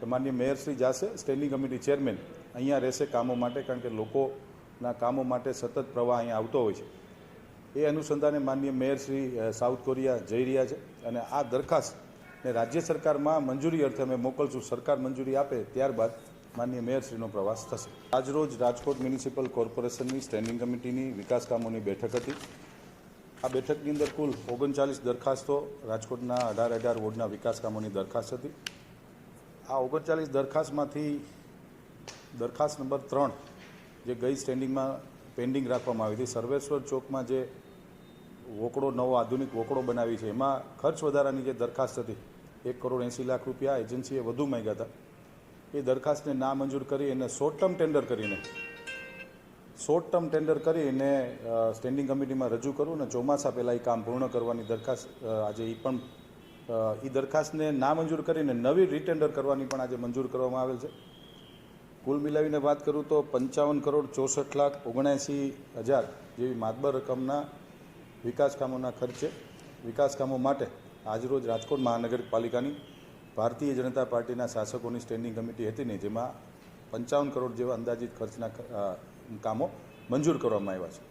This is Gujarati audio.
તો માનનીય મેયરશ્રી જશે, સ્ટેન્ડિંગ કમિટી ચેરમેન અહીંયા રહેશે કામો માટે, કારણ કે લોકોના કામો માટે સતત પ્રવાહ અહીંયા આવતો હોય છે. એ અનુસંધાને માનનીય મેયરશ્રી સાઉથ કોરિયા જઈ રહ્યા છે અને આ દરખાસ્તને રાજ્ય સરકારમાં મંજૂરી અર્થે અમે મોકલશું. સરકાર મંજૂરી આપે ત્યારબાદ માનનીય મેયરશ્રીનો પ્રવાસ થશે. આજરોજ રાજકોટ મ્યુનિસિપલ કોર્પોરેશનની સ્ટેન્ડિંગ કમિટીની વિકાસ કામોની બેઠક હતી. આ બેઠકની અંદર કુલ 39 દરખાસ્તો રાજકોટના 18 વોર્ડના વિકાસ કામોની દરખાસ્ત હતી. આ 39 દરખાસ્તમાંથી દરખાસ્ત નંબર 3 જે ગઈ સ્ટેન્ડિંગમાં પેન્ડિંગ રાખવામાં આવી હતી, સર્વેશ્વર ચોકમાં જે વોકડો નવો આધુનિક વોકડો બનાવી છે, એમાં ખર્ચ વધારાની જે દરખાસ્ત હતી 1 કરોડ 80 લાખ રૂપિયા એજન્સીએ વધુ માંગ્યા હતા. એ દરખાસ્તને ના મંજૂર કરી અને શોર્ટ ટર્મ ટેન્ડર કરીને સ્ટેન્ડિંગ કમિટીમાં રજૂ કરું અને ચોમાસા પહેલાં એ કામ પૂર્ણ કરવાની દરખાસ્ત આજે એ દરખાસ્તને ના મંજૂર કરીને નવી રીટેન્ડર કરવાની પણ આજે મંજૂર કરવામાં આવેલ છે. કુલ મિલાવીને વાત કરું તો 55 કરોડ 64,79,000 જેવી માતબર રકમના વિકાસ કામોના ખર્ચે વિકાસ કામો માટે આજરોજ રાજકોટ મહાનગરપાલિકાની ભારતીય જનતા પાર્ટીના શાસકોની સ્ટેન્ડિંગ કમિટી હતી ને, જેમાં 55 કરોડ જેવા અંદાજિત ખર્ચના કામો મંજૂર કરવામાં આવ્યા છે.